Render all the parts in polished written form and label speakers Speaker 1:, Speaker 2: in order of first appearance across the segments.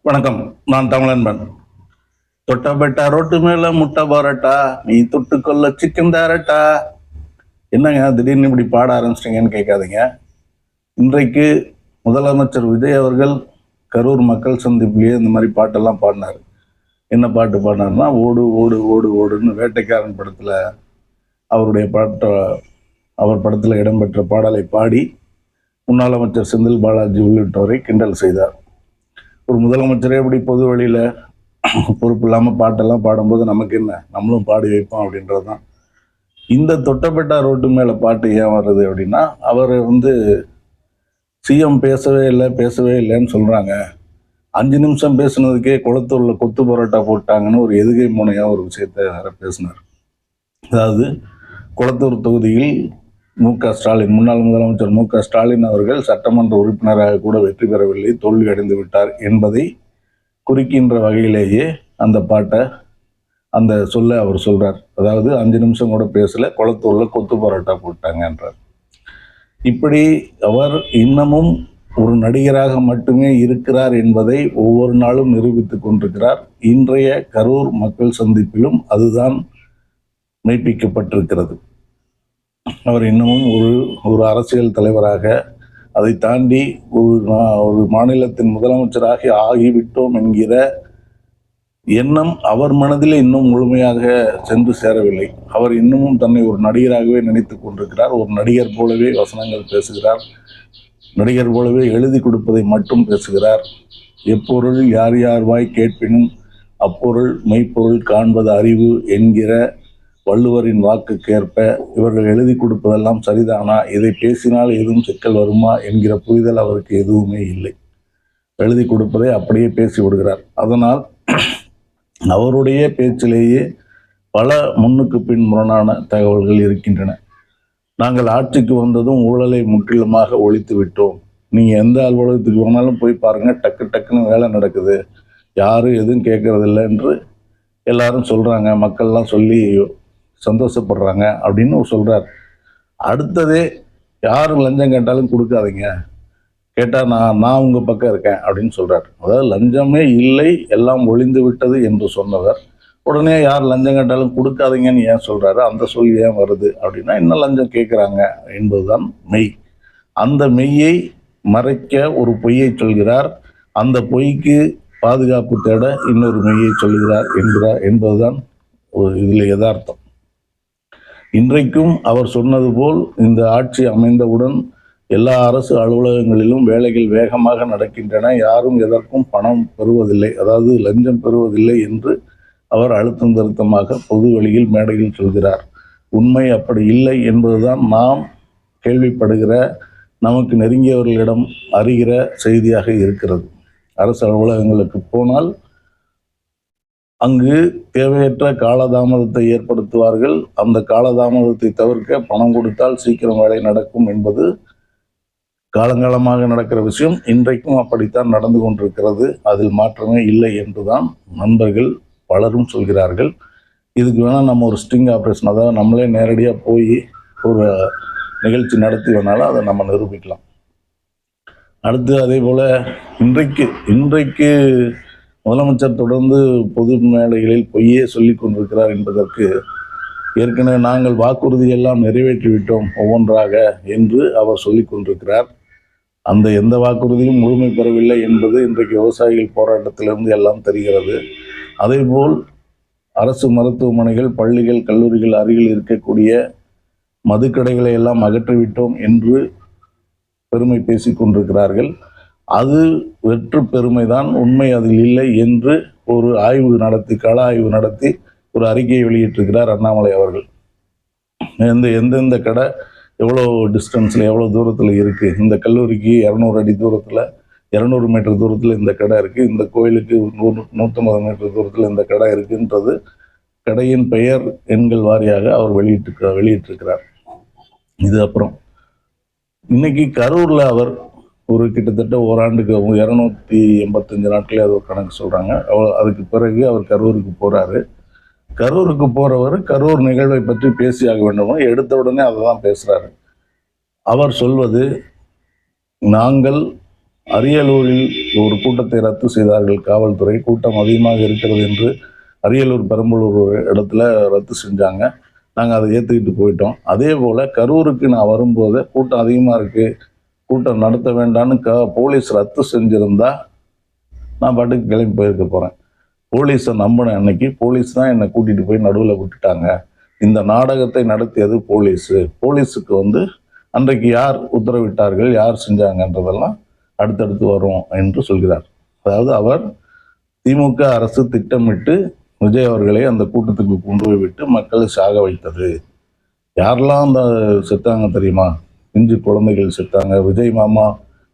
Speaker 1: வணக்கம். நான் தமிழன்பன். தொட்டபெட்டா ரோட்டு மேல முட்டை பரோட்டா, நீ தொட்டுக்கொள்ள சிக்கன் தாரட்டா. என்னங்க திடீர்னு இப்படி பாட ஆரம்பிச்சிட்டீங்கன்னு கேட்காதீங்க. இன்றைக்கு முதலமைச்சர் விஜய் அவர்கள் கரூர் மக்கள் சந்திப்பிலேயே இந்த மாதிரி பாட்டெல்லாம் பாடினார். என்ன பாட்டு பாடினார்னா, ஓடு ஓடு ஓடு ஓடுன்னு வேட்டைக்காரன் படத்தில் அவருடைய அவர் படத்தில் இடம்பெற்ற பாடலை பாடி முன்னாள் அமைச்சர் செந்தில் பாலாஜி உள்ளிட்டோரை கிண்டல் செய்தார். ஒரு முதலமைச்சரே இப்படி பொது வழியில் பொறுப்பு இல்லாமல் பாட்டெல்லாம் பாடும்போது நமக்கு என்ன, நம்மளும் பாடி வைப்போம் அப்படின்றது தான். இந்த தொட்டபெட்டா ரோட்டு மேலே பாட்டு ஏன் வருது அப்படின்னா, அவர் சிஎம் பேசவே இல்லைன்னு சொல்கிறாங்க. 5 நிமிஷம் பேசுனதுக்கே குளத்தூரில் கொத்து பரோட்டா போட்டாங்கன்னு ஒரு எதுகை முனையாக ஒரு விஷயத்த வேற பேசினார். அதாவது குளத்தூர் தொகுதியில் ஸ்டாலின், முன்னாள் முதலமைச்சர் ஸ்டாலின் அவர்கள் சட்டமன்ற உறுப்பினராக கூட வெற்றி பெறவில்லை, தோல்வி அடைந்து விட்டார் என்பதை குறிக்கின்ற வகையிலேயே அந்த பாட்டை அந்த சொல்ல அவர் சொல்றார். அதாவது 5 நிமிஷம் கூட பேசல, குளத்தூர்ல கொத்து பரோட்டா போட்டாங்கன்றார். இப்படி அவர் இன்னமும் ஒரு நடிகராக மட்டுமே இருக்கிறார் என்பதை ஒவ்வொரு நாளும் நிரூபித்துக் கொண்டிருக்கிறார். இன்றைய கரூர் மக்கள் சந்திப்பிலும் அதுதான் மெய்ப்பிக்கப்பட்டிருக்கிறது. அவர் இன்னமும் ஒரு அரசியல் தலைவராக, அதை தாண்டி ஒரு மாநிலத்தின் முதலமைச்சராக ஆகிவிட்டோம் என்கிற எண்ணம் அவர் மனதிலே இன்னும் முழுமையாக சென்று சேரவில்லை. அவர் இன்னமும் தன்னை ஒரு நடிகராகவே நினைத்துக் கொண்டிருக்கிறார். ஒரு நடிகர் போலவே வசனங்கள் பேசுகிறார், நடிகர் போலவே எழுதி கொடுப்பதை மட்டும் பேசுகிறார். எப்பொருள் யார் யார் வாய் கேட்பினும் அப்பொருள் மெய்ப்பொருள் காண்பது அறிவு என்கிற வள்ளுவரின் வாக்குக்கேற்ப இவர்கள் எழுதி கொடுப்பதெல்லாம் சரிதானா, இதை பேசினால் எதுவும் சிக்கல் வருமா என்கிற புரிதல் அவருக்கு எதுவுமே இல்லை. எழுதி கொடுப்பதை அப்படியே பேசி விடுகிறார். அதனால் அவருடைய பேச்சிலேயே பல முன்னுக்கு பின் முரணான தகவல்கள் இருக்கின்றன. நாங்கள் ஆட்சிக்கு வந்ததும் ஊழலை முற்றிலுமாக ஒழித்து விட்டோம், நீங்கள் எந்த அலுவலகத்துக்கு வேணாலும் போய் பாருங்கள், டக்கு டக்குன்னு வேலை நடக்குது, யாரும் எதுவும் கேட்கறதில்லை என்று எல்லாரும் சொல்கிறாங்க, மக்கள்லாம் சொல்லி சந்தோஷப்படுறாங்க அப்படின்னு சொல்கிறார். அடுத்ததே யாரும் லஞ்சம் கேட்டாலும் கொடுக்காதீங்க, கேட்டால் நான் உங்கள் பக்கம் இருக்கேன் அப்படின்னு சொல்கிறார். அதாவது லஞ்சமே இல்லை, எல்லாம் ஒழிந்து விட்டது என்று சொன்னவர் உடனே யார் லஞ்சம் கேட்டாலும் கொடுக்காதீங்கன்னு ஏன் சொல்கிறாரு, அந்த சொல் ஏன் வருது அப்படின்னா, இன்னும் லஞ்சம் கேட்குறாங்க என்பதுதான் மெய். அந்த மெய்யை மறைக்க ஒரு பொய்யை சொல்கிறார். அந்த பொய்க்கு பாதுகாப்பு தேட இன்னொரு மெய்யை சொல்கிறார் என்பதுதான் இதில் யதார்த்தம். இன்றைக்கும் அவர் சொன்னது போல் இந்த ஆட்சி அமைந்தவுடன் எல்லா அரசு அலுவலகங்களிலும் வேலைகள் வேகமாக நடக்கின்றன, யாரும் எதற்கும் பணம் பெறுவதில்லை, அதாவது லஞ்சம் பெறுவதில்லை என்று அவர் அழுத்தம் திருத்தமாக பொது வெளியில் மேடையில் சொல்கிறார். உண்மை அப்படி இல்லை என்பதுதான் நாம் கேள்விப்படுகிற, நமக்கு நெருங்கியவர்களிடம் அறிகிற செய்தியாக இருக்கிறது. அரசு அலுவலகங்களுக்கு போனால் அங்கு தேவையற்ற காலதாமதத்தை ஏற்படுத்துவார்கள். அந்த காலதாமதத்தை தவிர்க்க பணம் கொடுத்தால் சீக்கிரம் வேலை நடக்கும் என்பது காலங்காலமாக நடக்கிற விஷயம். இன்றைக்கும் அப்படித்தான் நடந்து கொண்டிருக்கிறது, அதில் மாற்றமே இல்லை என்றுதான் நண்பர்கள் பலரும் சொல்கிறார்கள். இதுக்கு வேணால் நம்ம ஒரு ஸ்டிங் ஆப்ரேஷன், அதாவது நம்மளே நேரடியாக போய் ஒரு நிகழ்ச்சி நடத்தி வேணாலும் அதை நம்ம நிரூபிக்கலாம். அடுத்து அதே போல் இன்றைக்கு முதலமைச்சர் தொடர்ந்து பொது மேடைகளில் பொய்யே சொல்லி கொண்டிருக்கிறார் என்பதற்கு ஏற்கனவே நாங்கள் வாக்குறுதியெல்லாம் நிறைவேற்றிவிட்டோம் ஒவ்வொன்றாக என்று அவர் சொல்லி கொண்டிருக்கிறார். அந்த எந்த வாக்குறுதியும் முழுமை பெறவில்லை என்பது இன்றைக்கு விவசாயிகள் போராட்டத்திலிருந்து எல்லாம் தெரிகிறது. அதேபோல் அரசு மருத்துவமனைகள், பள்ளிகள், கல்லூரிகள் அருகில் இருக்கக்கூடிய மதுக்கடைகளை எல்லாம் அகற்றிவிட்டோம் என்று பெருமை பேசி கொண்டிருக்கிறார்கள். அது வெற்று பெருமைதான், உண்மை அதில் இல்லை என்று ஒரு கள ஆய்வு நடத்தி ஒரு அறிக்கையை வெளியிட்டிருக்கிறார் அண்ணாமலை அவர்கள். எந்தெந்த கடை எவ்வளோ டிஸ்டன்ஸில், எவ்வளோ தூரத்தில் இருக்குது, இந்த கல்லூரிக்கு 200 அடி தூரத்தில், 200 மீட்டர் தூரத்தில் இந்த கடை இருக்குது, இந்த கோயிலுக்கு 150 மீட்டர் தூரத்தில் இந்த கடை இருக்குன்றது கடையின் பெயர் எண்கள் வாரியாக அவர் வெளியிட்டிருக்கிறார். இது அப்புறம் இன்னைக்கு கரூரில் அவர் ஒரு கிட்டத்தட்ட ஓராண்டுக்கு 285 நாட்களே அது ஒரு கணக்கு சொல்கிறாங்க. அதுக்கு பிறகு அவர் கரூருக்கு போகிறாரு. கரூருக்கு போகிறவர் கரூர் நிகழ்வை பற்றி பேசியாக வேண்டும், எடுத்த உடனே அதை தான் பேசுகிறாரு. அவர் சொல்வது, நாங்கள் அரியலூரில் ஒரு கூட்டத்தை ரத்து செய்தார்கள் காவல்துறை. கூட்டம் அதிகமாக இருக்கிறது என்று அரியலூர், பெரம்பலூர் ஒரு இடத்துல ரத்து செஞ்சாங்க. நாங்கள் அதை ஏற்றுக்கிட்டு போயிட்டோம். அதே போல் கரூருக்கு நான் வரும்போது கூட்டம் அதிகமாக இருக்குது, கூட்டம் நடத்த வேண்டான்னு போலீஸ் ரத்து செஞ்சுருந்தா நான் பாட்டுக்கு கிளம்பி போயிருக்க போகிறேன். போலீஸை நம்பின அன்னைக்கு போலீஸ் தான் என்னை கூட்டிகிட்டு போய் நடுவில் விட்டுட்டாங்க. இந்த நாடகத்தை நடத்தியது போலீஸு. போலீஸுக்கு அன்றைக்கு யார் உத்தரவிட்டார்கள், யார் செஞ்சாங்கன்றதெல்லாம் அடுத்தடுத்து வரும் என்று சொல்கிறார். அதாவது அவர் திமுக அரசு திட்டமிட்டு விஜய் அவர்களை அந்த கூட்டத்துக்கு கொண்டு போய் விட்டு மக்களை சாக வைத்தது. யாரெல்லாம் அந்த செத்தாங்க தெரியுமா? பிஞ்சு குழந்தைகள் செத்தாங்க. விஜய் மாமா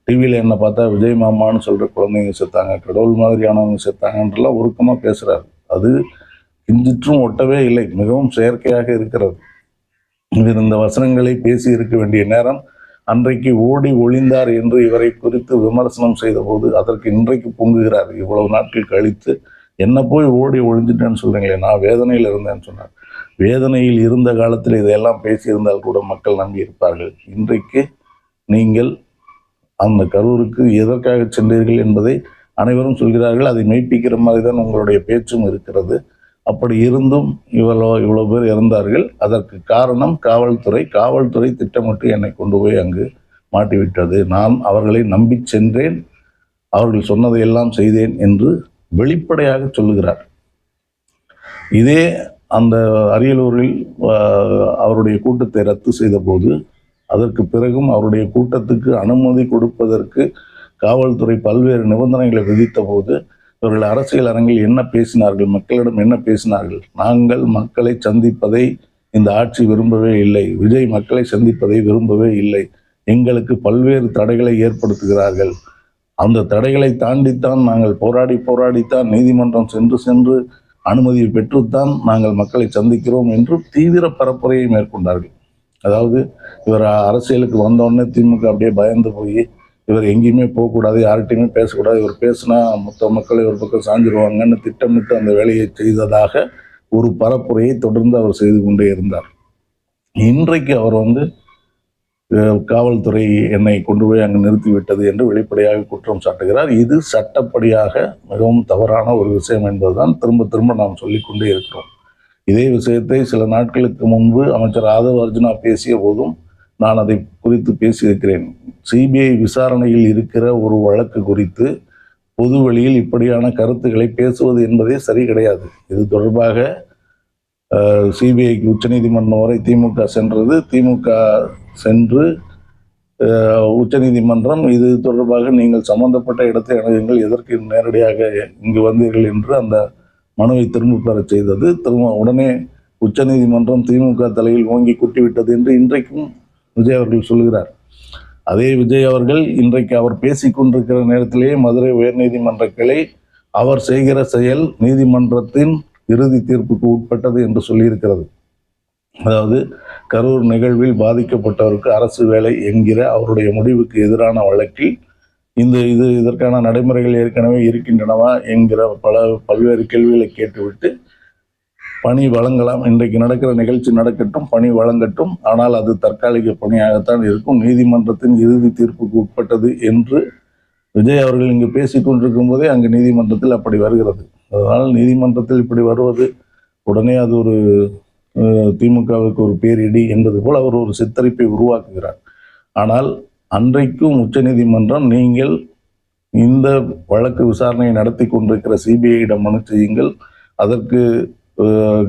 Speaker 1: டிவியில் என்ன பார்த்தா விஜய் மாமான்னு சொல்கிற குழந்தைங்க செத்தாங்க, கடவுள் மாதிரியானவங்க செத்தாங்கன்றலாம் உருக்கமாக பேசுகிறார். அது கிஞ்சிற்றும் ஒட்டவே இல்லை, மிகவும் செயற்கையாக இருக்கிறது. இவர் இந்த வசனங்களை பேசி இருக்க வேண்டிய நேரம் அன்றைக்கு ஓடி ஒளிந்தார் என்று இவரை குறித்து விமர்சனம் செய்த போது அதற்கு இன்றைக்கு பொங்குகிறார். இவ்வளவு நாட்கள் கழித்து என்ன போய் ஓடி ஒளிஞ்சிட்டேன்னு சொல்றீங்களே, நான் வேதனையில் இருந்தேன்னு சொன்னார். வேதனையில் இருந்த காலத்தில் இதையெல்லாம் பேசியிருந்தால் கூட மக்கள் நம்பி இருப்பார்கள். இன்றைக்கு நீங்கள் அந்த கரூருக்கு எதற்காக சென்றீர்கள் என்பதை அனைவரும் சொல்கிறார்கள். அதை மெய்ப்பிக்கிற மாதிரி தான் உங்களுடைய பேச்சும் இருக்கிறது. அப்படி இருந்தும் இவ்வளோ பேர் இறந்தார்கள். அதற்கு காரணம் காவல்துறை திட்டமிட்டு என்னை கொண்டு போய் அங்கு மாட்டிவிட்டது. நான் அவர்களை நம்பி சென்றேன், அவர்கள் சொன்னதையெல்லாம் செய்தேன் என்று வெளிப்படையாக சொல்லுகிறார். இதே அந்த அரியலூரில் அவருடைய கூட்டத்தை ரத்து செய்த போது அதற்கு பிறகும் அவருடைய கூட்டத்துக்கு அனுமதி கொடுப்பதற்கு காவல்துறை பல்வேறு நிபந்தனைகளை விதித்த போது இவர்கள் அரசியல் அரங்கில் என்ன பேசினார்கள், மக்களிடம் என்ன பேசினார்கள்? நாங்கள் மக்களை சந்திப்பதை இந்த ஆட்சி விரும்பவே இல்லை, விஜய் மக்களை சந்திப்பதை விரும்பவே இல்லை, எங்களுக்கு பல்வேறு தடைகளை ஏற்படுத்துகிறார்கள், அந்த தடைகளை தாண்டித்தான் நாங்கள் போராடித்தான் நீதிமன்றம் சென்று அனுமதியை பெற்றுத்தான் நாங்கள் மக்களை சந்திக்கிறோம் என்று தீவிர பரப்புரையை மேற்கொண்டார்கள். அதாவது இவர் அரசியலுக்கு வந்தோடனே திமுக அப்படியே பயந்து போய் இவர் எங்கேயுமே போகக்கூடாது, யார்கிட்டையுமே பேசக்கூடாது, இவர் பேசினா மொத்த மக்கள் இவர் பக்கம் சாஞ்சிருவாங்கன்னு திட்டமிட்டு அந்த வேலையை செய்ததாக ஒரு பரப்புரையை தொடர்ந்து அவர் செய்து கொண்டே இருந்தார். இன்றைக்கு அவர் காவல்துறை என்னை கொண்டு போய் அங்கு நிறுத்திவிட்டது என்று வெளிப்படையாக குற்றம் சாட்டுகிறார். இது சட்டப்படியாக மிகவும் தவறான ஒரு விஷயம் என்பதுதான் திரும்ப நாம் சொல்லிக்கொண்டே இருக்கிறோம். இதே விஷயத்தை சில நாட்களுக்கு முன்பு அமைச்சர் ஆதவ் அர்ஜுனா பேசிய போதும் நான் அதை குறித்து பேசியிருக்கிறேன். சிபிஐ விசாரணையில் இருக்கிற ஒரு வழக்கு குறித்து பொது வெளியில் இப்படியான கருத்துக்களை பேசுவது என்பதே சரி கிடையாது. இது தொடர்பாக சிபிஐக்கு உச்சநீதிமன்றம் வரை திமுக சென்றது. திமுக சென்று உச்சநீதிமன்றம் இது தொடர்பாக நீங்கள் சம்பந்தப்பட்ட இடத்தை அணுகுங்கள், எதற்கு நேரடியாக இங்கு வந்தீர்கள் என்று அந்த மனுவை திரும்ப பெற செய்தது. உடனே உச்சநீதிமன்றம் திமுக தலையில் ஓங்கி குட்டிவிட்டது என்று இன்றைக்கும் விஜய் அவர்கள் சொல்கிறார். அதே விஜய் அவர்கள் இன்றைக்கு அவர் பேசிக்கொண்டிருக்கிற நேரத்திலேயே மதுரை உயர்நீதிமன்ற கிளை அவர் செய்கிற செயல் நீதிமன்றத்தின் இறுதி தீர்ப்புக்கு உட்பட்டது என்று சொல்லியிருக்கிறது. அதாவது கரூர் நிகழ்வில் பாதிக்கப்பட்டவருக்கு அரசு வேலை என்கிற அவருடைய முடிவுக்கு எதிரான வழக்கில் இதற்கான நடைமுறைகள் ஏற்கனவே இருக்கின்றனவா என்கிற பல்வேறு கேள்விகளை கேட்டுவிட்டு பணி வழங்கலாம், இன்றைக்கு நடக்கிற நிகழ்ச்சி நடக்கட்டும், பணி வழங்கட்டும், ஆனால் அது தற்காலிக பணியாகத்தான் இருக்கும், நீதிமன்றத்தின் இறுதி தீர்ப்புக்கு உட்பட்டது என்று விஜய் அவர்கள் இங்கு பேசிக்கொண்டிருக்கும் போதே அங்கு நீதிமன்றத்தில் அப்படி வருகிறது. அதனால் நீதிமன்றத்தில் இப்படி வருவது உடனே அது ஒரு திமுகவுக்கு ஒரு பேரிடி என்பது போல் அவர் ஒரு சித்தரிப்பை உருவாக்குகிறார். ஆனால் அன்றைக்கும் உச்சநீதிமன்றம் நீங்கள் இந்த வழக்கு விசாரணையை நடத்தி கொண்டிருக்கிற சிபிஐயிடம் மனு செய்யுங்கள், அதற்கு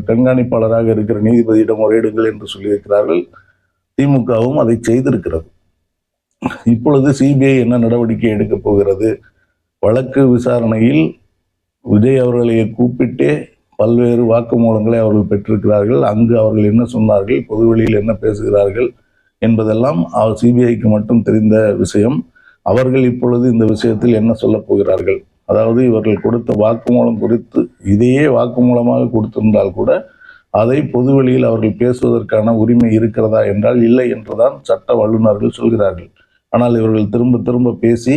Speaker 1: கண்காணிப்பாளராக இருக்கிற நீதிபதியிடம் முறையிடுங்கள் என்று சொல்லியிருக்கிறார்கள். திமுகவும் அதை செய்திருக்கிறது. இப்பொழுது சிபிஐ என்ன நடவடிக்கை எடுக்கப் போகிறது? வழக்கு விசாரணையில் விஜய் அவர்களை கூப்பிட்டே பல்வேறு வாக்குமூலங்களை அவர்கள் பெற்றிருக்கிறார்கள். அங்கு அவர்கள் என்ன சொன்னார்கள், பொதுவெளியில் என்ன பேசுகிறார்கள் என்பதெல்லாம் சிபிஐக்கு மட்டும் தெரிந்த விஷயம். அவர்கள் இப்பொழுது இந்த விஷயத்தில் என்ன சொல்லப் போகிறார்கள்? அதாவது இவர்கள் கொடுத்த வாக்குமூலம் குறித்து இதையே வாக்குமூலமாக கொடுத்திருந்தால் கூட அதை பொதுவெளியில் அவர்கள் பேசுவதற்கான உரிமை இருக்கிறதா என்றால் இல்லை என்றுதான் சட்ட வல்லுநர்கள் சொல்கிறார்கள். ஆனால் இவர்கள் திரும்ப பேசி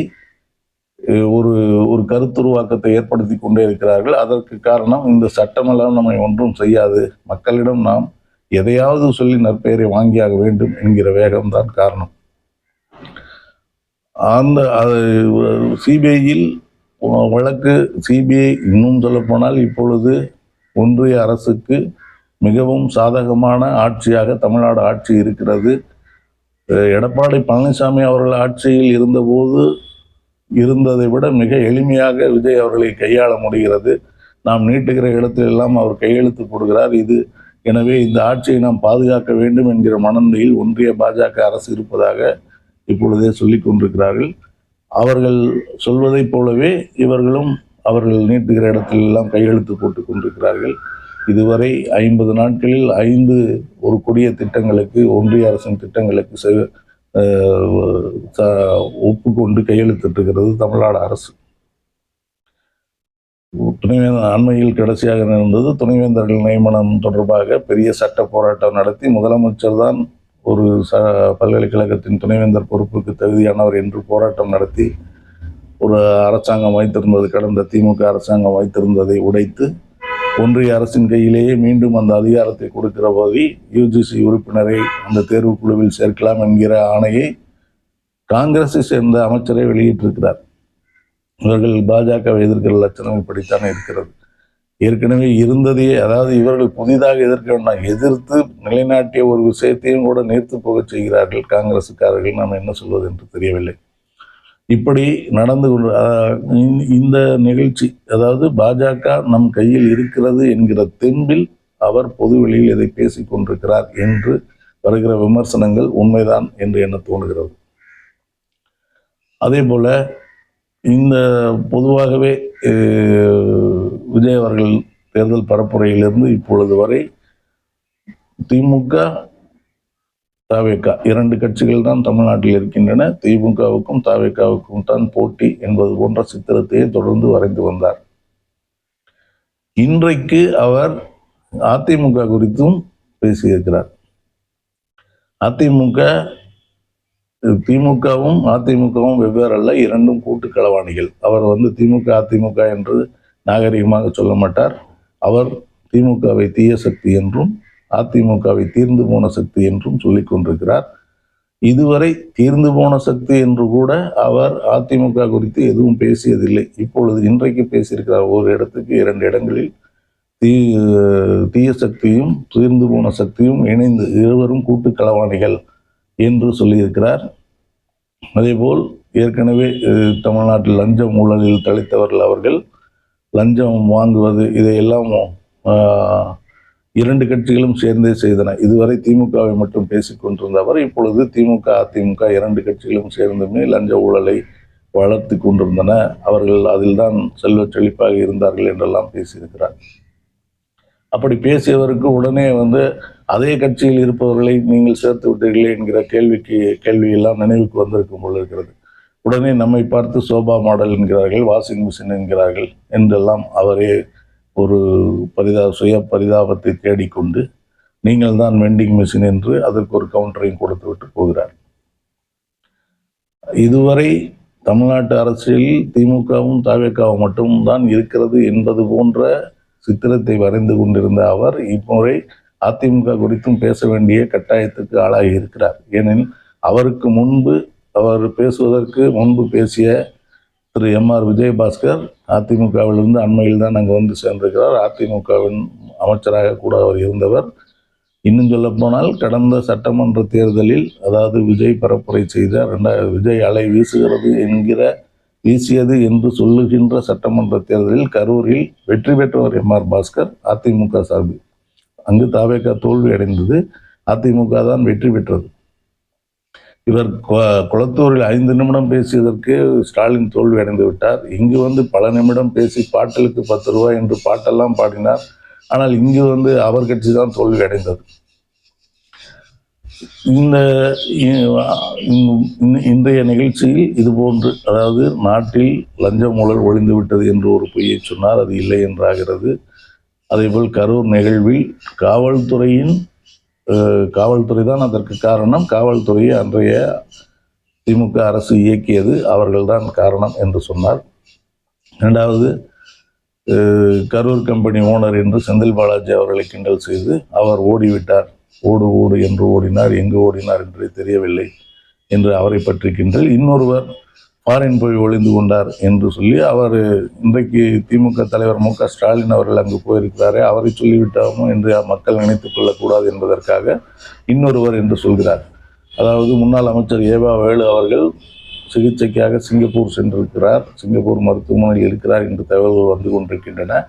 Speaker 1: ஒரு கருத்துருவாக்கத்தை ஏற்படுத்தி கொண்டே இருக்கிறார்கள். அதற்கு காரணம் இந்த சட்டமெல்லாம் நம்மை ஒன்றும் செய்யாது, மக்களிடம் நாம் எதையாவது சொல்லி நற்பெயரை வாங்கியாக வேண்டும் என்கிற வேகம்தான் காரணம். அந்த சிபிஐயில் வழக்கு சிபிஐ இன்னும் சொல்லப்போனால் இப்பொழுது ஒன்றிய அரசுக்கு மிகவும் சாதகமான ஆட்சியாக தமிழ்நாடு ஆட்சி இருக்கிறது. எடப்பாடி பழனிசாமி அவர்கள் ஆட்சியில் இருந்தபோது இருந்ததை விட மிக எளிமையாக விஜய் அவர்களை கையாள முடிகிறது. நாம் நீட்டுகிற இடத்திலெல்லாம் அவர் கையெழுத்து போடுகிறார். எனவே இந்த ஆட்சியை நாம் பாதுகாக்க வேண்டும் என்கிற மனநிலையில் ஒன்றிய பாஜக அரசு இருப்பதாக இப்பொழுதே சொல்லிக் கொண்டிருக்கிறார்கள். அவர்கள் சொல்வதைப் போலவே இவர்களும் அவர்கள் நீட்டுகிற இடத்திலெல்லாம் கையெழுத்து போட்டுக் கொண்டிருக்கிறார்கள். இதுவரை 50 நாட்களில் 5 ஒரு கொடிய திட்டங்களுக்கு, ஒன்றிய அரசின் திட்டங்களுக்கு ஒப்புக்கொண்டு கையெழுத்திட்டிருக்கிறது தமிழ்நாடு அரசு. துணைவேந்தர் அண்மையில் கடைசியாக நடந்தது துணைவேந்தர்கள் நியமனம் தொடர்பாக பெரிய சட்ட போராட்டம் நடத்தி முதலமைச்சர் தான் ஒரு பல்கலைக்கழகத்தின் துணைவேந்தர் பொறுப்புக்கு தகுதியானவர் என்று போராட்டம் நடத்தி ஒரு அரசாங்கம் வைத்திருந்தது, கடந்த திமுக அரசாங்கம் வைத்திருந்ததை உடைத்து ஒன்றிய அரசின் கையிலேயே மீண்டும் அந்த அதிகாரத்தை கொடுக்கிற போது யுஜிசி உறுப்பினரை அந்த தேர்வுக்குழுவில் சேர்க்கலாம் என்கிற ஆணையை காங்கிரஸை சேர்ந்த அமைச்சரை வெளியிட்டிருக்கிறார். இவர்கள் பாஜகவை எதிர்க்கிற லட்சணம் இப்படித்தானே இருக்கிறது. ஏற்கனவே இருந்ததையே, அதாவது இவர்கள் புதிதாக எதிர்க்க வேண்டாம், எதிர்த்து நிலைநாட்டிய ஒரு விஷயத்தையும் கூட நீர்த்து போக செய்கிறார்கள் காங்கிரசுக்காரர்கள். நாம் என்ன சொல்வது என்று தெரியவில்லை. இப்படி நடந்து கொண்டு இந்த நிகழ்ச்சி, அதாவது பாஜக நம் கையில் இருக்கிறது என்கிற தெம்பில் அவர் பொதுவெளியில் இதை பேசிக் கொண்டிருக்கிறார் என்று வருகிற விமர்சனங்கள் உண்மைதான் என்று எண்ண தோணுகிறது. அதே போல இந்த பொதுவாகவே விஜய் அவர்கள் தேர்தல் பரப்புரையிலிருந்து இப்பொழுது வரை திமுக தவேக 2 கட்சிகள் தான் தமிழ்நாட்டில் இருக்கின்றன. திமுகவுக்கும் தவேகாவுக்கும் தான் போட்டி என்பது போன்ற சித்திரத்தையே தொடர்ந்து வரைந்து வந்தார். இன்றைக்கு அவர் அதிமுக குறித்தும் பேசியிருக்கிறார். திமுகவும் அதிமுகவும் வெவ்வேறு அல்ல, 2ம் கூட்டு களவாணிகள். அவர் திமுக அதிமுக என்று நாகரிகமாக சொல்ல மாட்டார். அவர் திமுகவை தீய சக்தி என்றும் அதிமுகவை தீர்ந்து போன சக்தி என்றும் சொல்லிக் கொண்டிருக்கிறார். இதுவரை தீர்ந்து போன சக்தி என்று கூட அவர் அதிமுக குறித்து எதுவும் பேசியதில்லை. இப்பொழுது இன்றைக்கு பேசியிருக்கிறார். ஒரு இடத்துக்கு 2 இடங்களில் தீய சக்தியும் தீர்ந்து போன சக்தியும் இணைந்து இருவரும் கூட்டு களவாணிகள் என்று சொல்லியிருக்கிறார். அதேபோல் ஏற்கனவே தமிழ்நாட்டில் லஞ்சம் ஊழலில் தளித்தவர்கள் அவர்கள். லஞ்சம் வாங்குவது இதையெல்லாம் 2 கட்சிகளும் சேர்ந்தே செய்தன. இதுவரை திமுகவை மட்டும் பேசிக்கொண்டிருந்த அவர் இப்பொழுது திமுக அதிமுக 2 கட்சிகளும் சேர்ந்துமே லஞ்ச ஊழலை வளர்த்து கொண்டிருந்தன, அவர்கள் அதில்தான் செல்வ செழிப்பாக இருந்தார்கள் என்றெல்லாம் பேசியிருக்கிறார். அப்படி பேசியவருக்கு உடனே அதே கட்சியில் இருப்பவர்களை நீங்கள் சேர்த்து விட்டீர்களே என்கிற கேள்வியெல்லாம் நினைவுக்கு வந்திருக்கும் போல இருக்கிறது. உடனே நம்மை பார்த்து சோபா மாடல் என்கிறார்கள், வாஷிங் மிஷின் என்கிறார்கள் என்றெல்லாம் அவரே ஒரு சுய பரிதாபத்தை தேடிக்கொண்டு நீங்கள் தான் வெண்டிங் மிஷின் என்று அதற்கு ஒரு கவுண்டரையும் கொடுத்து விட்டு போகிறார். இதுவரை தமிழ்நாட்டு அரசியலில் திமுகவும் தவேகாவும் மட்டும்தான் இருக்கிறது என்பது போன்ற சித்திரத்தை வரைந்து கொண்டிருந்த அவர் இம்முறை அதிமுக குறித்தும் பேச வேண்டிய கட்டாயத்துக்கு ஆளாகி இருக்கிறார். ஏனெனில் அவருக்கு முன்பு, அவர் பேசுவதற்கு முன்பு பேசிய திரு எம்.ஆர். விஜயபாஸ்கர் அதிமுகவிலிருந்து அண்மையில் தான் அங்கே சேர்ந்திருக்கிறார். அதிமுகவின் அமைச்சராக கூட அவர் இருந்தவர். இன்னும் சொல்ல போனால் கடந்த சட்டமன்ற தேர்தலில், அதாவது விஜய் பரப்புரை செய்த விஜய் அலை வீசியது என்று சொல்லுகின்ற சட்டமன்ற தேர்தலில் கரூரில் வெற்றி பெற்றவர் எம்.ஆர். பாஸ்கர் அதிமுக சார்பில். அங்கு தவேக தோல்வி அடைந்தது, அதிமுக தான் வெற்றி பெற்றது. இவர் குளத்தூரில் 5 நிமிடம் பேசியதற்கு ஸ்டாலின் தோல்வி அடைந்து விட்டார். இங்கு பல நிமிடம் பேசி பாட்டலுக்கு 10 ரூபாய் என்று பாட்டெல்லாம் பாடினார். ஆனால் இங்கு அவர் கட்சி தான் தோல்வி அடைந்தது. இன்றைய நிகழ்ச்சியில் இதுபோன்று, அதாவது நாட்டில் லஞ்ச ஊழல் ஒழிந்து விட்டது என்று ஒரு பொய்யை சொன்னார், அது இல்லை என்றாகிறது. அதேபோல் கரூர் நிகழ்வில் காவல்துறை தான் அதற்கு காரணம், காவல்துறையை அன்றைய திமுக அரசு இயக்கியது, அவர்கள்தான் காரணம் என்று சொன்னார். 2வது, கரூர் கம்பெனி ஓனர் என்று செந்தில் பாலாஜி அவர்களை கிண்டல் செய்து அவர் ஓடிவிட்டார், ஓடு என்று ஓடினார், எங்கு ஓடினார் என்று தெரியவில்லை என்று அவரை பற்றி கிண்டல். இன்னொருவர் ஃபாரின் போய் ஒளிந்து கொண்டார் என்று சொல்லி அவர் இன்றைக்கு திமுக தலைவர் மு.க. ஸ்டாலின் அவர்கள் அங்கு போயிருக்கிறாரே, அவரை சொல்லிவிட்டோமோ என்று மக்கள் நினைத்துக் கொள்ளக்கூடாது என்பதற்காக இன்னொருவர் என்று சொல்கிறார். அதாவது முன்னாள் அமைச்சர் ஏவா வேலு அவர்கள் சிகிச்சைக்காக சிங்கப்பூர் சென்றிருக்கிறார், சிங்கப்பூர் மருத்துவமனையில் இருக்கிறார் என்று தகவல்கள் வந்து கொண்டிருக்கின்றன.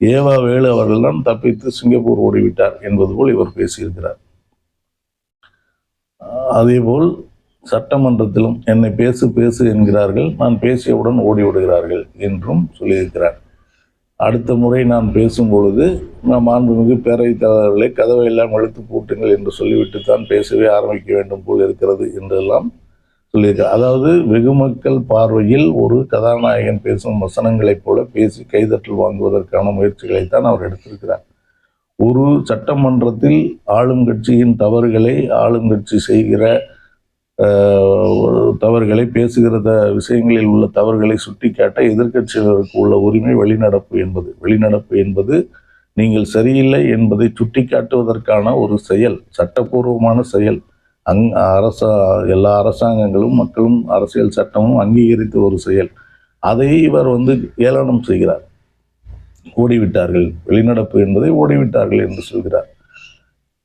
Speaker 1: ஏவா வேலு அவர்கள்தான் தப்பித்து சிங்கப்பூர் ஓடிவிட்டார் என்பது போல் இவர் பேசியிருக்கிறார். அதேபோல் சட்டமன்றத்திலும் என்னை பேசு பேசு என்கிறார்கள், நான் பேசியவுடன் ஓடிவிடுகிறார்கள் என்றும் சொல்லியிருக்கிறார். அடுத்த முறை நான் பேசும் பொழுது மாண்புமிகு பேரவைத் தலைவர்களை கதவை எல்லாம் இழுத்து பூட்டுங்கள் என்று சொல்லிவிட்டு தான் பேசவே ஆரம்பிக்க வேண்டும் போல் இருக்கிறது என்றெல்லாம் சொல்லியிருக்கிறார். அதாவது வெகுமக்கள் பார்வையில் ஒரு கதாநாயகன் பேசும் வசனங்களைப் போல பேசி கைதட்டல் வாங்குவதற்கான முயற்சிகளைத்தான் அவர் எடுத்திருக்கிறார். ஒரு சட்டமன்றத்தில் ஆளும் கட்சியின் தவறுகளை, ஆளும் கட்சி செய்கிற தவறுகளை, பேசுகிற விஷயங்களில் உள்ள தவறுகளை சுட்டிக்காட்ட எதிர்க்கட்சியினருக்கு உள்ள உரிமை வெளிநடப்பு என்பது நீங்கள் சரியில்லை என்பதை சுட்டிக்காட்டுவதற்கான ஒரு செயல், சட்டப்பூர்வமான செயல். எல்லா அரசாங்கங்களும் மக்களும் அரசியல் சட்டமும் அங்கீகரித்த ஒரு செயல். அதை இவர் ஏளனம் செய்கிறார். ஓடிவிட்டார்கள், வெளிநடப்பு என்பதை ஓடிவிட்டார்கள் என்று சொல்கிறார்.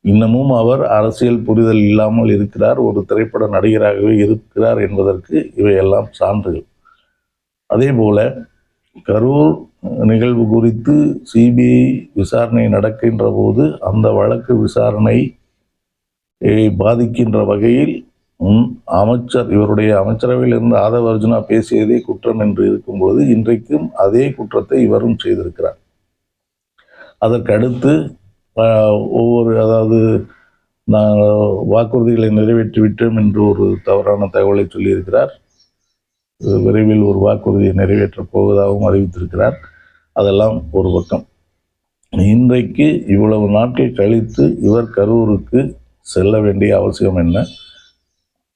Speaker 1: இன்னமும் அவர் அரசியல் புரிதல் இல்லாமல் இருக்கிறார், ஒரு திரைப்பட நடிகராகவே இருக்கிறார் என்பதற்கு இவையெல்லாம் சான்றுகள். அதே போல கரூர் நிகழ்வு குறித்து சிபிஐ விசாரணை நடக்கின்ற போது அந்த வழக்கு விசாரணை பாதிக்கின்ற வகையில் அமைச்சர், இவருடைய அமைச்சரவையில் இருந்து ஆதவ அர்ஜுனா பேசியதே குற்றம் என்று இருக்கும்போது இன்றைக்கும் அதே குற்றத்தை இவரும் செய்திருக்கிறார். அதற்கடுத்து அதாவது நாங்கள் வாக்குறுதிகளை நிறைவேற்றிவிட்டோம் என்று ஒரு தவறான தகவலை சொல்லியிருக்கிறார். விரைவில் ஒரு வாக்குறுதியை நிறைவேற்றப் போவதாகவும் அறிவித்திருக்கிறார். அதெல்லாம் ஒரு பக்கம். இன்றைக்கு இவ்வளவு நாட்கள் கழித்து இவர் கரூருக்கு செல்ல வேண்டிய அவசியம் என்ன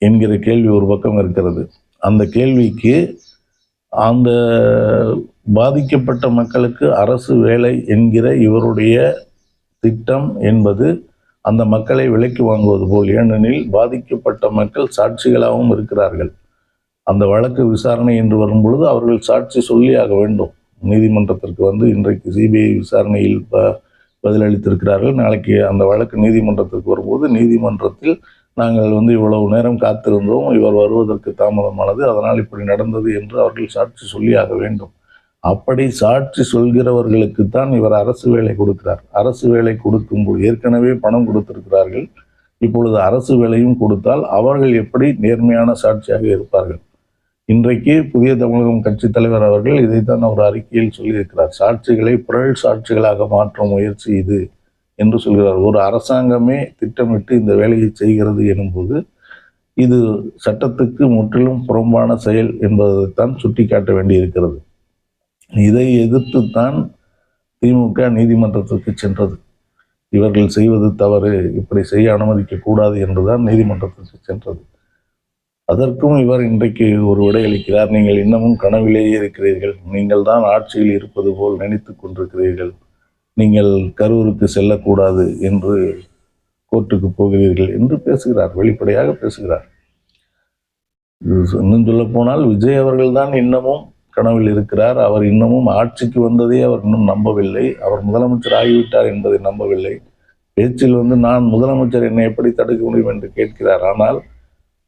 Speaker 1: என்கிற கேள்வி ஒரு பக்கம் இருக்கிறது. அந்த கேள்விக்கு அந்த பாதிக்கப்பட்ட மக்களுக்கு அரசு வேலை என்கிற இவருடைய திட்டம் என்பது அந்த மக்களை விலைக்கு வாங்குவது போல். ஏனெனில் பாதிக்கப்பட்ட மக்கள் சாட்சிகளாகவும் இருக்கிறார்கள். அந்த வழக்கு விசாரணை என்று வரும்பொழுது அவர்கள் சாட்சி சொல்லியாக வேண்டும். நீதிமன்றத்திற்கு இன்றைக்கு சிபிஐ விசாரணையில் பதிலளித்திருக்கிறார்கள். நாளைக்கு அந்த வழக்கு நீதிமன்றத்திற்கு வரும்போது நீதிமன்றத்தில் நாங்கள் இவ்வளவு நேரம் காத்திருந்தோம், இவர் வருவதற்கு தாமதமானது, அதனால் இப்படி நடந்தது என்று அவர்கள் சாட்சி சொல்லியாக வேண்டும். அப்படி சாட்சி சொல்கிறவர்களுக்குத்தான் இவர் அரசு வேலை கொடுக்கிறார். அரசு வேலை கொடுக்கும்போது ஏற்கனவே பணம் கொடுத்திருக்கிறார்கள், இப்பொழுது அரசு வேலையும் கொடுத்தால் அவர்கள் எப்படி நேர்மையான சாட்சியாக இருப்பார்கள்? இன்றைக்கு புதிய தமிழகம் கட்சி தலைவர் அவர்கள் இதைத்தான் அவர் அறிக்கையில் சொல்லியிருக்கிறார். சாட்சிகளை புரள் சாட்சிகளாக மாற்றும் முயற்சி இது என்று சொல்கிறார். ஒரு அரசாங்கமே திட்டமிட்டு இந்த வேலையை செய்கிறது எனும்போது இது சட்டத்துக்கு முற்றிலும் புறம்பான செயல் என்பதைத்தான் சுட்டிக்காட்ட வேண்டியிருக்கிறது. இதை எதிர்த்துத்தான் திமுக நீதிமன்றத்திற்கு சென்றது. இவர்கள் செய்வது தவறு, இப்படி செய்ய அனுமதிக்க கூடாது என்றுதான் நீதிமன்றத்திற்கு சென்றது. அதற்கும் இவர் இன்றைக்கு ஒரு விடையளிக்கிறார். நீங்கள் இன்னமும் கனவிலேயே இருக்கிறீர்கள், நீங்கள் தான் ஆட்சியில் இருப்பது போல் நினைத்து கொண்டிருக்கிறீர்கள், நீங்கள் கரூருக்கு செல்லக்கூடாது என்று கோர்ட்டுக்கு போகிறீர்கள் என்று பேசுகிறார், வெளிப்படையாக பேசுகிறார். இன்னும் சொல்ல போனால் விஜய் அவர்கள் தான் இன்னமும் கனவில் இருக்கிறார். அவர் இன்னமும் ஆட்சிக்கு வந்ததை அவர் இன்னும் நம்பவில்லை. அவர் முதலமைச்சர் ஆகிவிட்டார் என்பதை நம்பவில்லை. பேச்சில் நான் முதலமைச்சர், என்னை எப்படி தடுக்க முடியும் என்று கேட்கிறார். ஆனால்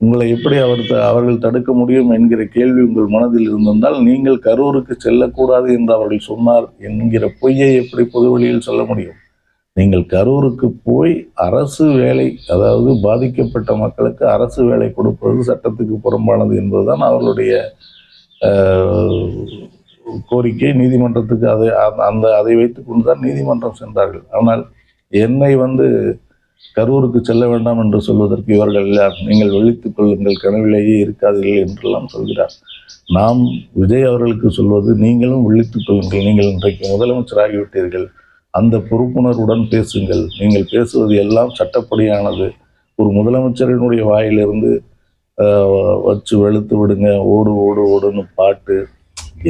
Speaker 1: உங்களை எப்படி அவர்கள் தடுக்க முடியும் என்கிற கேள்வி உங்கள் மனதில் இருந்திருந்தால் நீங்கள் கரூருக்கு செல்லக்கூடாது என்று அவர்கள் சொன்னார் என்கிற பொய்யை எப்படி பொதுவெளியில் சொல்ல முடியும்? நீங்கள் கரூருக்கு போய் அரசு வேலை, அதாவது பாதிக்கப்பட்ட மக்களுக்கு அரசு வேலை கொடுப்பது சட்டத்துக்கு புறம்பானது என்பதுதான் அவர்களுடைய கோரிக்கை. நீதிமன்றத்துக்கு அதை வைத்துக் கொண்டுதான் நீதிமன்றம் சென்றார்கள். ஆனால் என்னை கரூருக்கு செல்ல வேண்டாம் என்று சொல்வதற்கு இவர்கள் நீங்கள் விழித்துக் கொள்ளுங்கள், கனவிலேயே இருக்காதீர்கள் என்றெல்லாம் சொல்கிறார். நாம் விஜய் அவர்களுக்கு சொல்வது, நீங்களும் விழித்துக் கொள்ளுங்கள், நீங்கள் இன்றைக்கு முதலமைச்சராகிவிட்டீர்கள், அந்த பொறுப்புணர்வுடன் பேசுங்கள், நீங்கள் பேசுவது எல்லாம் சட்டப்படியானது. ஒரு முதலமைச்சரினுடைய வாயிலிருந்து வச்சு வெளுத்து விடுங்க, ஓடு ஓடு ஓடுன்னு பாட்டு,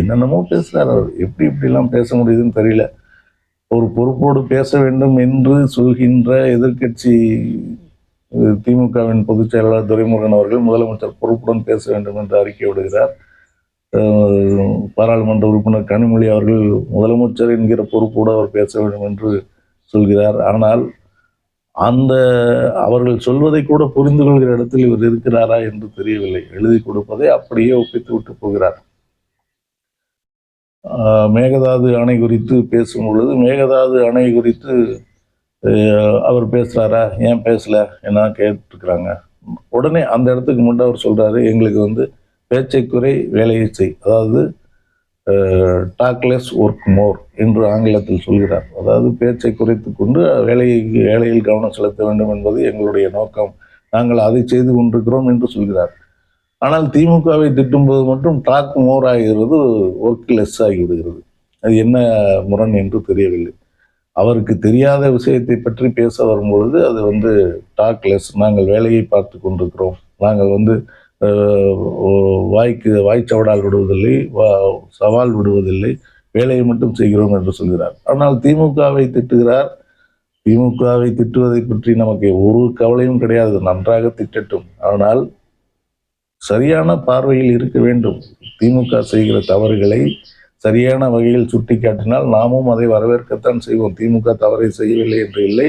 Speaker 1: என்னென்னமோ பேசுகிறார் அவர். இப்படிலாம் பேச முடியுதுன்னு தெரியல. ஒரு பொறுப்போடு பேச வேண்டும் என்று சொல்கின்ற எதிர்க்கட்சி திமுகவின் பொதுச் செயலாளர் துரைமுருகன் அவர்கள் முதலமைச்சர் பொறுப்புடன் பேச வேண்டும் என்று அறிக்கை விடுகிறார். பாராளுமன்ற உறுப்பினர் கனிமொழி அவர்கள் முதலமைச்சர் என்கிற பொறுப்போடு அவர் பேச வேண்டும் என்று சொல்கிறார். ஆனால் அந்த அவர்கள் சொல்வதை கூட புரிந்து கொள்கிற இடத்தில் இவர் இருக்கிறாரா என்று தெரியவில்லை. எழுதி கொடுப்பதை அப்படியே ஒப்பித்து விட்டு போகிறார். மேகதாது அணை குறித்து பேசும் பொழுது மேகதாது அணை குறித்து அவர் பேசுறாரா, ஏன் பேசல என்ன கேட்டுருக்குறாங்க. உடனே அந்த இடத்துக்கு மட்டும் அவர் சொல்றாரு, எங்களுக்கு பேச்சை குறை வேலையை செய், அதாவது டாக்லெஸ் ஒர்க் மோர் என்று ஆங்கிலத்தில் சொல்கிறார். அதாவது பேச்சை குறைத்து கொண்டு வேலையில் கவனம் செலுத்த வேண்டும் என்பது எங்களுடைய நோக்கம், நாங்கள் அதை செய்து கொண்டிருக்கிறோம் என்று சொல்கிறார். ஆனால் திமுகவை திட்டும்போது மட்டும் டாக் மோர் ஆகிறது, ஒர்க் லெஸ் ஆகிவிடுகிறது. அது என்ன முரண் என்று தெரியவில்லை. அவருக்கு தெரியாத விஷயத்தை பற்றி பேச வரும்பொழுது அது டாக் லெஸ், நாங்கள் வேலையை பார்த்து கொண்டிருக்கிறோம், நாங்கள் வாய்ச்சவடால் விடுவதில்லை, சவால் விடுவதில்லை, வேலையை மட்டும் செய்கிறோம் என்று சொல்கிறார். ஆனால் திமுகவை திட்டுகிறார். திமுகவை திட்டுவதை பற்றி நமக்கு ஒரு கவலையும் கிடையாது, நன்றாக திட்டட்டும். ஆனால் சரியான பார்வையில் இருக்க வேண்டும். திமுக செய்கிற தவறுகளை சரியான வகையில் சுட்டிக்காட்டினால் நாமும் அதை வரவேற்கத்தான் செய்வோம். திமுக தவறை செய்யவில்லை என்று இல்லை,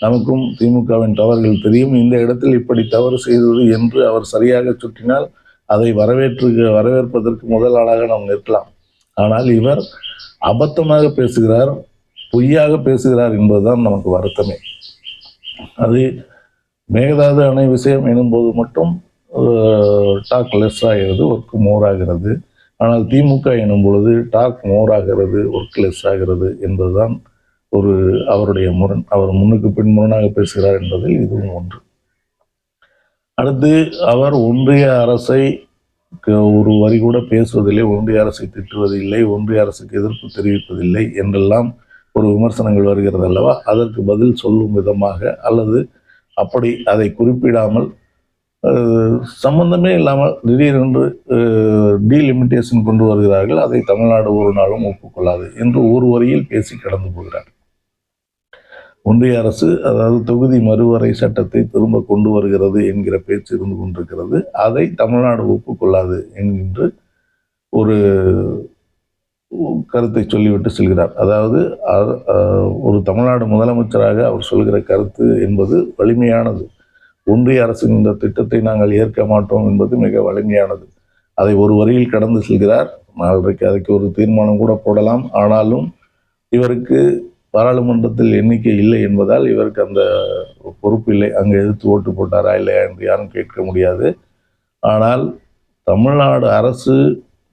Speaker 1: நமக்கும் திமுகவின் தவறுகள் தெரியும். இந்த இடத்தில் இப்படி தவறு செய்தது என்று அவர் சரியாக சுட்டினால் அதை வரவேற்பதற்கு முதல் ஆளாக நாம் நிற்கலாம். ஆனால் இவர் அபத்தமாக பேசுகிறார், பொய்யாக பேசுகிறார் என்பதுதான் நமக்கு வருத்தமே. அது மேகதாது அணை விஷயம் எனும்போது மட்டும் டாக் லெஸ் ஆகிறது, ஒர்க் மோர் ஆகிறது. ஆனால் திமுக எனும் பொழுது டாக் மோர் ஆகிறது, ஒர்க் லெஸ் ஆகிறது என்பதுதான் அவருடைய முரண். அவர் முன்னுக்கு பின் முரணாக பேசுகிறார் என்பதில் இதுவும் ஒன்று. அடுத்து அவர் ஒன்றிய அரசை ஒரு வரி கூட பேசுவதில்லை, ஒன்றிய அரசை திட்டுவதில்லை, ஒன்றிய அரசுக்கு எதிர்ப்பு தெரிவிப்பதில்லை என்றெல்லாம் ஒரு விமர்சனங்கள் வருகிறது அல்லவா. அதற்கு பதில் சொல்லும் விதமாக அல்லது அப்படி அதை குறிப்பிடாமல் சம்பந்தமே இல்லாமல் திடீரென்று டீலிமிட்டேஷன் கொண்டு வருகிறார்கள், அதை தமிழ்நாடு ஒரு நாளும் ஒப்புக்கொள்ளாது என்று ஒரு வரியில் பேசி கடந்து போகிறார். ஒன்றிய அரசு அதாவது தொகுதி மறுவரை சட்டத்தை திரும்ப கொண்டு வருகிறது என்கிற பேச்சு இருந்து கொண்டிருக்கிறது, அதை தமிழ்நாடு ஒப்புக்கொள்ளாது என்கின்ற ஒரு கருத்தை சொல்லிவிட்டு செல்கிறார். அதாவது ஒரு தமிழ்நாடு முதலமைச்சராக அவர் சொல்கிற கருத்து என்பது வலிமையானது. ஒன்றிய அரசின் இந்த திட்டத்தை நாங்கள் ஏற்க மாட்டோம் என்பது மிக வலிமையானது. அதை ஒரு வரியில் கடந்து செல்கிறார். நாளைக்கு அதுக்கு ஒரு தீர்மானம் கூட போடலாம். ஆனாலும் இவருக்கு பாராளுமன்றத்தில் எண்ணிக்கை இல்லை என்பதால் இவருக்கு அந்த பொறுப்பு இல்லை. அங்கே எதிர்த்து ஓட்டு போட்டாரா இல்லையா என்று யாரும் கேட்க முடியாது. ஆனால் தமிழ்நாடு அரசு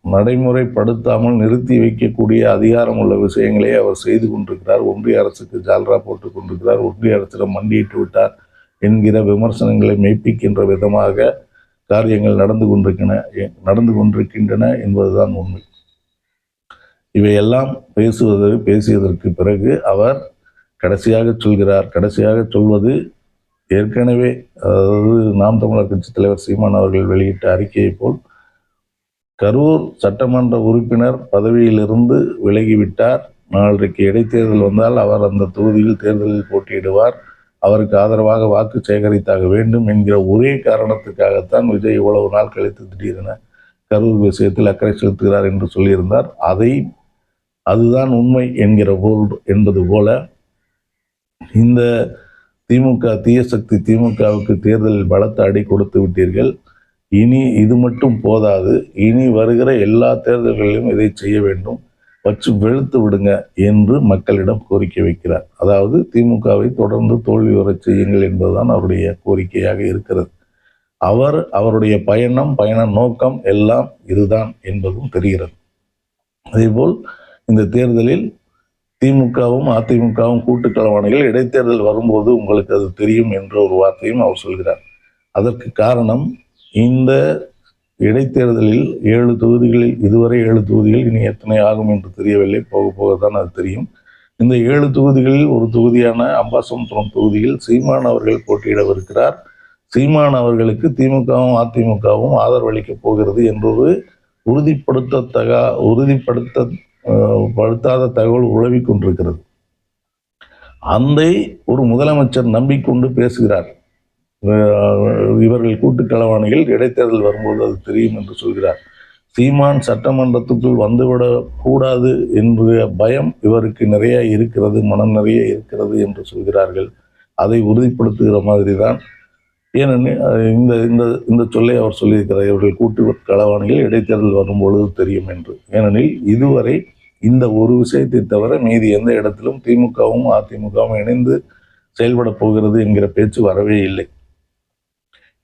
Speaker 1: நடைமுறைப்படுத்தாமல் நிறுத்தி வைக்கக்கூடிய அதிகாரம் உள்ள விஷயங்களே அவர் செய்து கொண்டிருக்கிறார். ஒன்றிய அரசுக்கு ஜால்ரா போட்டுக் கொண்டிருக்கிறார், ஒன்றிய அரசிடம் மண்டியிட்டு விட்டார் என்கிற விமர்சனங்களை மெய்ப்பிக்கின்ற விதமாக காரியங்கள் நடந்து கொண்டிருக்கின்றன என்பதுதான் உண்மை. இவையெல்லாம் பேசியதற்கு பிறகு அவர் கடைசியாக சொல்வது ஏற்கனவே, அதாவது நாம் தமிழர் கட்சி தலைவர் சீமான் அவர்கள் வெளியிட்ட அறிக்கையை போல் கரூர் சட்டமன்ற உறுப்பினர் பதவியிலிருந்து விலகிவிட்டார். நாளைக்கு இடைத்தேர்தல் வந்தால் அவர் அந்த தொகுதியில் தேர்தலில் போட்டியிடுவார், அவருக்கு ஆதரவாக வாக்கு சேகரித்தாக வேண்டும் என்கிற ஒரே காரணத்துக்காகத்தான் விஜய் இவ்வளவு நாள் கழித்து திடீரென கரூர் விஷயத்தில் அக்கறை செலுத்துகிறார் என்று சொல்லியிருந்தார். அதுதான் உண்மை என்பது போல இந்த திமுக தீய சக்தி திமுகவுக்கு தேர்தலில் பலத்த அடி கொடுத்து விட்டீர்கள், இனி இது மட்டும் போதாது, இனி வருகிற எல்லா தேர்தல்களிலும் இதை செய்ய வேண்டும், வச்சு வெளுத்து விடுங்க என்று மக்களிடம் கோரிக்கை வைக்கிறார். அதாவது திமுகவை தொடர்ந்து தோல்வி வரச் செய்யுங்கள் என்பதுதான் அவருடைய கோரிக்கையாக இருக்கிறது. அவருடைய பயண நோக்கம் எல்லாம் இதுதான் என்பதும் தெரிகிறது. அதேபோல் இந்த தேர்தலில் திமுகவும் அதிமுகவும் கூட்டுக்களவாணிகள், இடைத்தேர்தல் வரும்போது உங்களுக்கு அது தெரியும் என்ற ஒரு வார்த்தையும் அவர் சொல்கிறார். அதற்கு காரணம், இந்த இடைத்தேர்தலில் 7 தொகுதிகளில் இதுவரை 7 தொகுதிகள், இனி எத்தனை ஆகும் என்று தெரியவில்லை, போக போகத்தான் அது தெரியும். இந்த 7 தொகுதிகளில் ஒரு தொகுதியான அம்பாசமுத்திரம் தொகுதியில் சீமான் அவர்கள் போட்டியிடவிருக்கிறார். சீமான் அவர்களுக்கு திமுகவும் அதிமுகவும் ஆதரவளிக்கப் போகிறது என்றொரு உறுதிப்படுத்தாத தகவல் உழவி கொண்டிருக்கிறது. அந்த ஒரு முதலமைச்சர் நம்பிக்கொண்டு பேசுகிறார். இவர்கள் கூட்டு களவாணிகள், இடைத்தேர்தல் வரும்போது அது தெரியும் என்று சொல்கிறார். சீமான் சட்டமன்றத்துக்குள் வந்துவிடக் கூடாது என்ற பயம் இவருக்கு நிறைய இருக்கிறது, மனம் நிறைய இருக்கிறது என்று சொல்கிறார்கள். அதை உறுதிப்படுத்துகிற மாதிரி தான். ஏனெனில் இந்த இந்த இந்த சொல்லை அவர் சொல்லியிருக்கிறார், இவர்கள் கூட்டு களவாணிகள் இடைத்தேர்தல் வரும்பொழுது தெரியும் என்று. ஏனெனில் இதுவரை இந்த ஒரு விஷயத்தை தவிர மீதி எந்த இடத்திலும் திமுகவும் அதிமுகவும் இணைந்து செயல்பட போகிறது என்கிற பேச்சு வரவே இல்லை.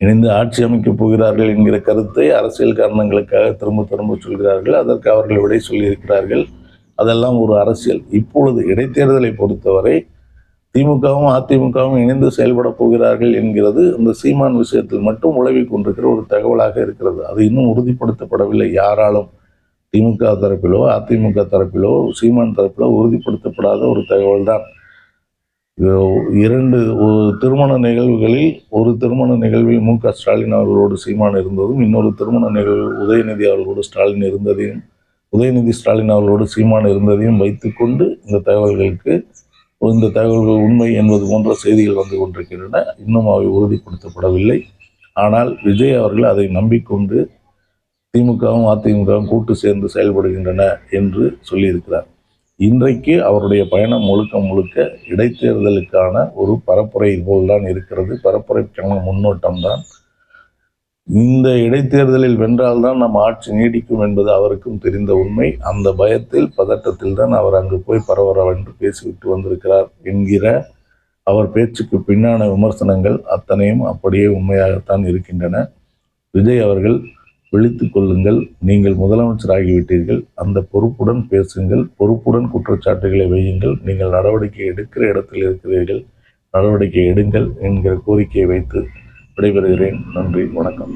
Speaker 1: இணைந்து ஆட்சி அமைக்கப் போகிறார்கள் என்கிற கருத்தை அரசியல் காரணங்களுக்காக திரும்ப திரும்ப சொல்கிறார்கள். அதற்கு அவர்கள் விடை சொல்லியிருக்கிறார்கள். அதெல்லாம் ஒரு அரசியல். இப்பொழுது இடைத்தேர்தலை பொறுத்தவரை திமுகவும் அதிமுகவும் இணைந்து செயல்பட போகிறார்கள் என்கிறது அந்த சீமான் விஷயத்தில் மட்டும் உலவிக் கொண்டிருக்கிற ஒரு தகவலாக இருக்கிறது. அது இன்னும் உறுதிப்படுத்தப்படவில்லை யாராலும். திமுக தரப்பிலோ அதிமுக தரப்பிலோ சீமான் தரப்பிலோ உறுதிப்படுத்தப்படாத ஒரு தகவல் தான். இரண்டு திருமண நிகழ்வுகளில் ஒரு திருமண நிகழ்வில் மு.க. ஸ்டாலின் அவர்களோடு சீமான் இருந்ததும், இன்னொரு திருமண நிகழ்வு உதயநிதி அவர்களோடு ஸ்டாலின் இருந்ததையும், உதயநிதி ஸ்டாலின் அவர்களோடு சீமான் இருந்ததையும் வைத்துக்கொண்டு இந்த தகவல்கள் உண்மை என்பது போன்ற செய்திகள் வந்து கொண்டிருக்கின்றன. இன்னும் அவை உறுதிப்படுத்தப்படவில்லை. ஆனால் விஜய் அவர்கள் அதை நம்பிக்கொண்டு திமுகவும் அதிமுகவும் கூட்டு சேர்ந்து செயல்படுகின்றன என்று சொல்லியிருக்கிறார். இன்றைக்கு அவருடைய பயணம் முழுக்க முழுக்க இடைத்தேர்தலுக்கான ஒரு பரப்புரை போல்தான் இருக்கிறது. பரப்புரைக்கான முன்னோட்டம் தான். இந்த இடைத்தேர்தலில் வென்றால்தான் நம்ம ஆட்சி நீடிக்கும் என்பது அவருக்கும் தெரிந்த உண்மை. அந்த பயத்தில், பதட்டத்தில் தான் அவர் அங்கு போய் பரவரவென்று பேசிவிட்டு வந்திருக்கிறார் என்கிற அவர் பேச்சுக்கு பின்னான விமர்சனங்கள் அத்தனையும் அப்படியே உண்மையாகத்தான் இருக்கின்றன. விஜய் அவர்கள் விழித்துக் கொள்ளுங்கள், நீங்கள் முதலமைச்சராகிவிட்டீர்கள், அந்த பொறுப்புடன் பேசுங்கள், பொறுப்புடன் குற்றச்சாட்டுகளை வையுங்கள், நீங்கள் நடவடிக்கை எடுக்கிற இடத்தில் இருக்கிறீர்கள், நடவடிக்கை எடுங்கள் என்கிற கோரிக்கையை வைத்து விடைபெறுகிறேன். நன்றி, வணக்கம்.